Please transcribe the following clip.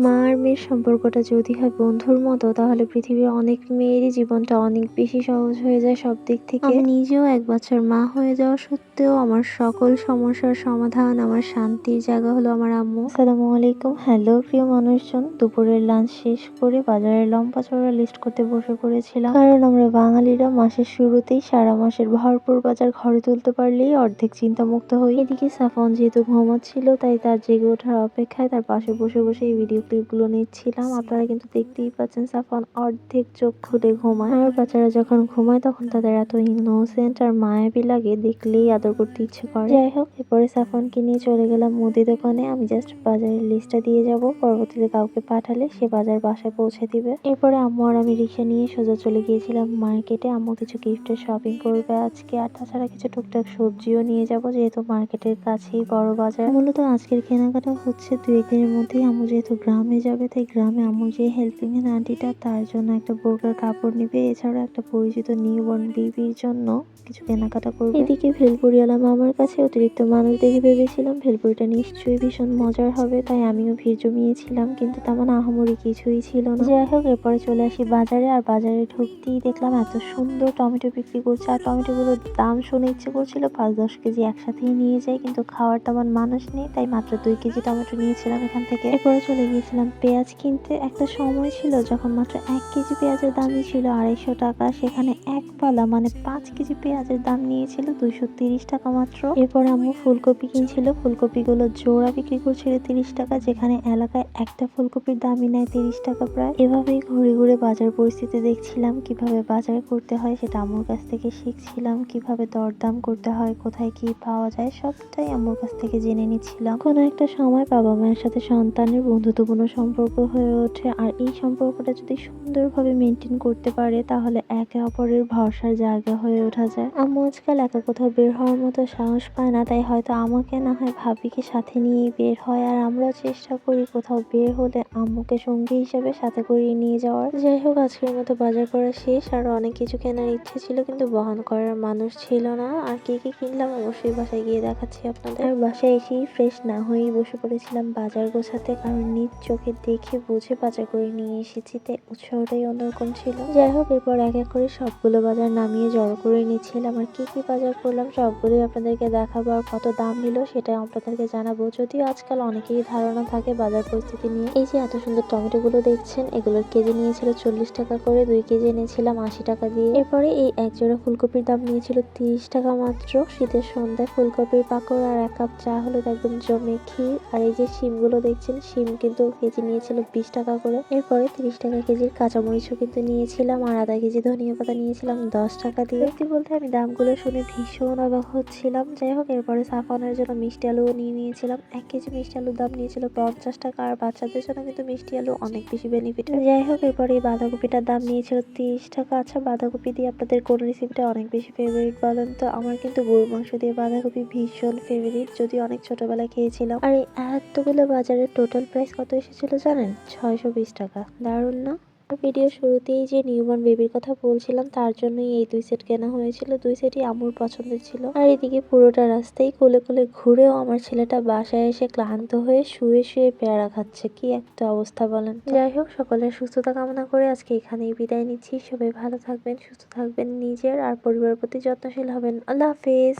মা আর মেয়ের সম্পর্কটা যদি হয় বন্ধুর মতো তাহলে পৃথিবীর অনেক মেয়েরই জীবনটা অনেক বেশি সহজ হয়ে যায় সব দিক থেকে। আমি নিজেও এক বাচ্চার মা হয়ে যাওয়া সত্ত্বেও আমার সকল সমস্যার সমাধান, আমার শান্তির জায়গা হলো আমার আম্মু। আসসালামু আলাইকুম। হ্যালো প্রিয় মানুষজন, দুপুরের লাঞ্চ শেষ করে বাজারের লম্বা চওড়া লিস্ট করতে বসে পড়েছিলাম, কারণ আমরা বাঙালিরা মাসের শুরুতেই সারা মাসের ভরপুর বাজার ঘরে তুলতে পারলেই অর্ধেক চিন্তা মুক্ত হই। এদিকে সাফন যেহেতু ঘুমাচ্ছিল তাই তার জেগে ওঠার অপেক্ষায় তার পাশে বসে বসে এই ভিডিও ক্লিপগুলো নিচ্ছিলাম। আপনারা কিন্তু দেখতেই পাচ্ছেন সাফন অর্ধেক চোখ খুলে ঘুমায়। আর বাচ্চারা যখন ঘুমায় তখন তাদের এত ইনোসেন্ট আর মায়াবী লাগে, দেখলেই আদর করতে ইচ্ছে করে। যাই হোক, এরপরে সাফনকে নিয়ে চলে গেলাম মুদি দোকানে। আমি জাস্ট বাজারের লিস্টটা দিয়ে যাব, পরবর্তীতে কাউকে পাঠালে সে বাজার বাসায় পৌঁছে দিবে। এরপরে আম্মু আর আমি রিক্সা নিয়ে সোজা চলে গিয়েছিলাম মার্কেটে। আম্মু কিছু গিফটের শপিং করবে আজকে, আর তাছাড়া কিছু টুকটাক সবজিও নিয়ে যাব, যেহেতু মার্কেটের কাছেই বড় বাজার। মূলত আজকের কেনাকাটা হচ্ছে 2-1 দিনের মধ্যেই। আম্মু যেহেতু গ্রামে যাবে তাই গ্রামে আম্মুর যে হেল্পিং হ্যান্ড আন্টিটা তার জন্য একটা বোরকার কাপড় নিবে, এছাড়া একটা পরিচিত নিউবর্ন বেবির জন্য কিছু কেনাকাটা করবে। এদিকে ভেলপুরিওয়ালা মামার কাছে অতিরিক্ত মানুষ দেখে ভেবেছিলাম ভেলপুরিটা নিশ্চয়ই ভীষণ মজার হবে, তাই আমিও ভিড় জমিয়েছিলাম, কিন্তু তেমন আহামরি কিছুই ছিল না। যাই হোক, এরপরে চলে আসি বাজারে। আর বাজারে ঢুকতেই দেখলাম এত সুন্দর টমেটো বিক্রি করছে, আর টমেটোগুলোর দাম শুনে ইচ্ছে করছিল 5-10 কেজি একসাথেই নিয়ে যাই, কিন্তু খাওয়ার তেমন মানুষ নেই, তাই মাত্র 2 কেজি টমেটো নিয়েছিলাম এখান থেকে। এরপরে চলে গিয়েছিলাম পেঁয়াজ কিনতে। একটা সময় ছিল যখন মাত্র 1 কেজি পেঁয়াজের দামই ছিল 250 টাকা, সেখানে এক পালা মানে 5 কেজি পেঁয়াজের দাম নিয়েছিল 230 টাকা মাত্র। এরপর আম্মু ফুলকপি কিনছিল, ফুলকপিগুলো জোড়া বিক্রি করছিল 30 টাকা, যেখানে এলাকায় একটা ফুলকপির দামই নেয় 30 টাকা প্রায়। এভাবেই ঘুরে ঘুরে বাজার পরিস্থিতি দেখছিলাম, কিভাবে বাজার করতে হয় সেটা আম্মুর কাছ থেকে শিখছিলাম, কিভাবে দরদাম করতে হয়, কোথায় কি পাওয়া যায় সবটাই আম্মুর কাছ থেকে জেনে নিচ্ছিলাম। কোনো একটা সময় বাবা মায়ের সাথে সন্তানের বন্ধুত্বপূর্ণ সম্পর্ক হয়ে ওঠে, আর এই সম্পর্কটা যদি সুন্দরভাবে মেনটেন করতে পারে তাহলে একে অপরের ভরসার জায়গা হয়ে ওঠা যায়। আম্মু আজকাল একা কোথাও বের হওয়ার মতো সাহস পায় না, তাই হয়তো আমাকে না হয় ভাবিকে সাথে নিয়েই বের হয়, আর আমরাও চেষ্টা করি কোথাও বের হলে আম্মুকে সঙ্গী হিসেবে সাথে করিয়ে নিয়ে যাওয়ার। যাই হোক, আজকের মতো বাজার করা শেষ। আর অনেক কিছু কেনার ইচ্ছে ছিল কিন্তু বহন করার মানুষ ছিল না। আর কি কি কিনলাম অবশ্যই বাসায় গিয়ে দেখাচ্ছি আপনাদের। আর বাসায় এসেই ফ্রেশ না হয়েই বসে পড়েছিলাম বাজার গোছাতে, কারণ নিজ চোখে দেখে বুঝে বাজার করে নিয়ে এসেছি, তাই উৎসাহটাই অন্যরকম ছিল। যাই হোক, এরপর এক এক করে সবগুলো বাজার নামিয়ে জড়ো করে নিচ্ছিলাম। আর কি কি বাজার করলাম সবগুলোই আপনাদেরকে দেখাবো, আর কত দাম নিল সেটা আপনাদেরকে জানাবো। যদিও আজকাল অনেকেরই ধারণা থাকে বাজার পরিস্থিতি নিয়ে। এই যে এত সুন্দর টমেটো গুলো দেখছেন, এগুলোর কেজি নিয়েছিল 40 টাকা করে, 2 কেজি এনেছিলাম 80 টাকা দিয়ে। এরপরে এই এক জোড়া ফুলকপির দাম নিয়েছিল 30 টাকা মাত্র। শীতের সন্ধ্যায় ফুলকপির পাকোড়া আর 1 কাপ চা হলো একদম জমে ক্ষীর। আর এই যে শিম গুলো দেখছেন, শিম কিন্তু কেজি নিয়েছিল 20 টাকা করে। এরপরে 30 টাকা কেজির কাঁচামরিচও কিন্তু নিয়েছিলাম, আর আধা কেজি ধনিয়া পাতা নিয়েছিলাম 10 টাকা দিয়ে। সত্যি বলতে আমি দামগুলো শুনে ভীষণ অবাক হচ্ছিলাম। যাই হোক, এরপরে সাফনের জন্য মিষ্টি আলুও নিয়ে নিয়েছিলাম। 1 কেজি মিষ্টি আলুর দাম নিয়েছিল 50 টাকা, আর বাচ্চাদের জন্য কিন্তু মিষ্টি আলু অনেক বেশি বেনিফিট। যাই হোক, এরপরে এই বাঁধাকপিটার দাম নিয়েছিল 30 টাকা। আচ্ছা, বাঁধাকপি দিয়ে আপনাদের কোন রেসিপিটা অনেক বেশি ফেভারিট বলেন তো? আমার কিন্তু গরুর মাংস দিয়ে বাঁধাকপি ভীষণ ফেভারিট, যদি অনেক ছোটবেলায় খেয়েছিলাম। আর এই এতগুলো বাজারের টোটাল প্রাইস কত এসেছিল জানেন? 620 টাকা। দারুণ না? ভিডিও শুরুতেই যে নিউবর্ন বেবির কথা বলছিলাম তার জন্যই এই 2 সেট কেনা হয়েছিল। 2 সেটই আম্মুর পছন্দের ছিল। আর এদিকে পুরোটা রাস্তায় কোলে কোলে ঘুরেও আমার ছেলেটা বাসায় এসে ক্লান্ত হয়ে শুয়ে শুয়ে পেয়ারা খাচ্ছে। কি একটা অবস্থা বলেন তো। যাই হোক, সকলের সুস্থতা কামনা করে আজকে এখানেই বিদায় নিচ্ছি। সবাই ভালো থাকবেন, সুস্থ থাকবেন, নিজের আর পরিবারের প্রতি যত্নশীল হবেন। আল্লাহ হাফেজ।